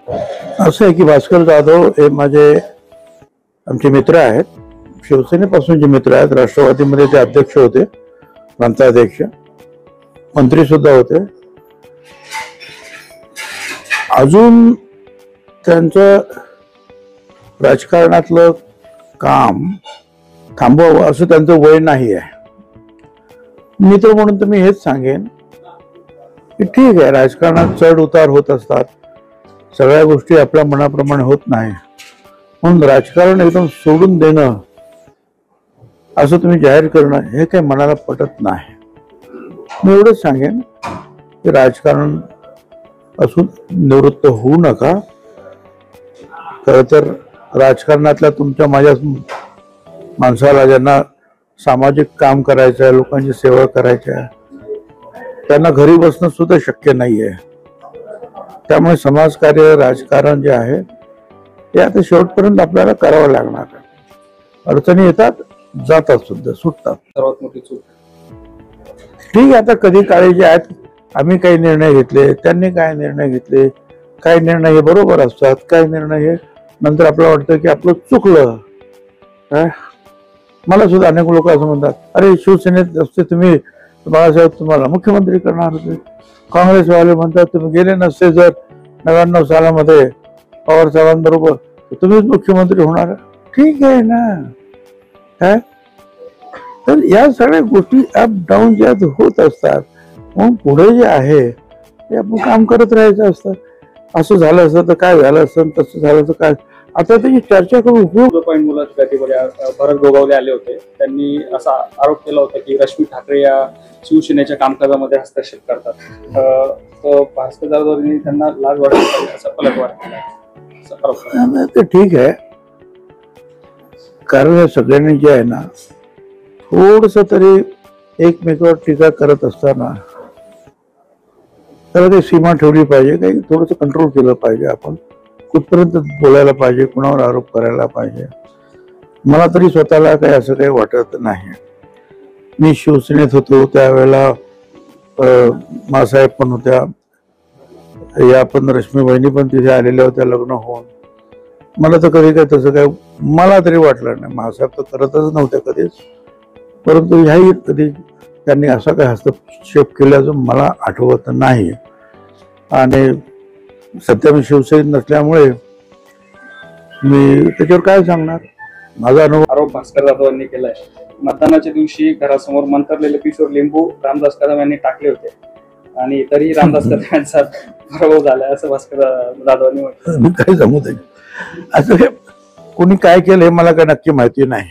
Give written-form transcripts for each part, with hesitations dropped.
असं आहे की भास्कर जाधव हे माझे आमचे मित्र आहेत, शिवसेनेपासूनचे मित्र आहेत. राष्ट्रवादीमध्ये ते अध्यक्ष होते, प्रांताध्यक्ष, मंत्री सुद्धा होते. अजून त्यांचं राजकारणातलं काम थांबवावं असं त्यांचं वय नाही आहे. मित्र म्हणून तर मी हेच सांगेन की ठीक आहे, राजकारणात चढ उतार होत असतात, सगळ्या गोष्टी आपल्या मनाप्रमाणे होत नाही, म्हणून राजकारण एकदम सोडून देणं असं तुम्ही जाहीर करणं हे काही मनाला पटत नाही. मी एवढंच सांगेन की राजकारण असून निवृत्त होऊ नका. खरं तर राजकारणातल्या तुमच्या माझ्या माणसाला ज्यांना सामाजिक काम करायचं आहे, लोकांची सेवा करायची आहे, त्यांना घरी बसणं सुद्धा शक्य नाहीये. त्यामुळे समाजकार्य, राजकारण जे आहे ते आता शेवटपर्यंत आपल्याला करावं लागणार आहे. अडचणी येतात, जातात सुद्धा, सुटतात. सर्वात मोठी चूक ठीक आहे, आता कधी काळी जे आहेत, आम्ही काही निर्णय घेतले, त्यांनी काय निर्णय घेतले, काही निर्णय हे बरोबर असतात, काही निर्णय हे नंतर आपल्याला वाटतं की आपलं चुकलं. मला सुद्धा अनेक लोक असं म्हणतात, अरे शिवसेनेत असते तुम्ही, बाळासाहेब तुम्हाला मुख्यमंत्री करणार होते. काँग्रेसवाले म्हणतात तुम्ही गेले नसते जर 99 सालामध्ये पवार साहेबांबरोबर, तुम्हीच मुख्यमंत्री होणार. ठीक आहे ना. काय तर या सगळ्या गोष्टी अप डाऊन ज्या होत असतात, मग पुढे जे आहे ते आपण काम करत राहायचं असतं. असं झालं असतं तर काय झालं असतं, तसं झालं तर काय. आता त्याची चर्चा करून उपयोग. पॉईंट मुलाच्या भरत गोगावले आले होते, त्यांनी असा आरोप केला होता की रश्मी ठाकरे या शिवसेनेच्या कामकाजामध्ये हस्तक्षेप करतात. भास्कर जाधवांनी त्यांना लाज वाटली पाहिजे असं पलटवार केला. ते ठीक आहे, कारण या सगळ्यांनी जे आहे ना, थोडस तरी एकमेकावर टीका करत असताना त्याला ते सीमा ठेवली पाहिजे, काही थोडंसं कंट्रोल केलं पाहिजे. आपण कुठपर्यंत बोलायला पाहिजे, कुणावर आरोप करायला पाहिजे. मला तरी स्वतःला काही असं काही वाटत नाही. मी शिवसेनेत होतो त्यावेळेला मासाहेब पण होत्या, या पण रश्मी बहिणी पण तिथे आलेल्या होत्या लग्न होऊन. मला तर कधी काय तसं काय मला तरी वाटलं नाही. मासाहेब तर करतच नव्हत्या कधीच, परंतु ह्याही कधी त्यांनी असा काही हस्तक्षेप केल्याचं मला आठवत नाही. आणि सध्या मी शिवसेनेत नसल्यामुळे मी त्याच्यावर काय सांगणार. माझा अनुभव. आरोप भास्कर जाधवांनी केलाय, मतदानाच्या दिवशी घरासमोर मंतरलेले किशोर लिंबू रामदास कदम यांनी टाकले होते आणि तरी रामदास कदम यांचा पराभव झालाय असं भास्कर जाधवांनी म्हटलं. मी काय सांगू त्याचे असं कोणी काय केलं हे मला काय नक्की माहिती नाही.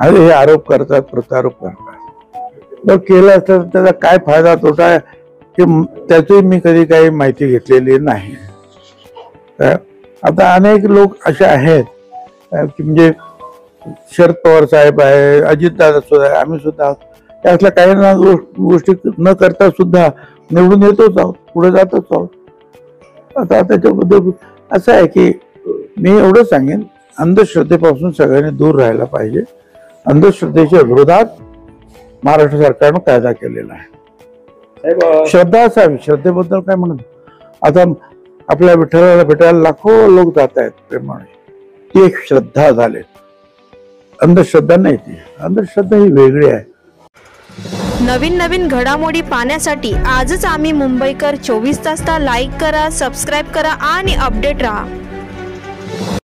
अरे हे आरोप करतात, प्रत्यारोप करतात. जर केलं असतं त्याचा काय फायदा तोटा आहे की त्याची मी कधी काही माहिती घेतलेली नाही. आता अनेक लोक असे आहेत की म्हणजे शरद पवार साहेब आहे, अजितदादा सुद्धा आहे, आम्ही सुद्धा त्यातल्या काही ना गोष्टी न करता सुद्धा निवडून येतोच आहोत, पुढे जातच आहोत. आता त्याच्याबद्दल असं आहे की मी एवढं सांगेन, अंधश्रद्धेपासून सगळ्यांनी दूर राहायला पाहिजे. अंधश्रद्धेच्या विरोधात महाराष्ट्र सरकारनं कायदा केलेला आहे. श्रद्धा असावी, श्रद्धेबद्दल काय म्हणत. आता आपल्या विठ्ठलाला भेटायला लाखो लोक जात आहेत प्रेमाने, ती एक श्रद्धा झाली, अंधश्रद्धा नाही. ती अंधश्रद्धा ही वेगळी आहे. नवीन नवीन घडामोडी पाहण्यासाठी आजच आम्ही मुंबईकर 24 तासला लाईक करा, सबस्क्राईब करा आणि अपडेट रहा.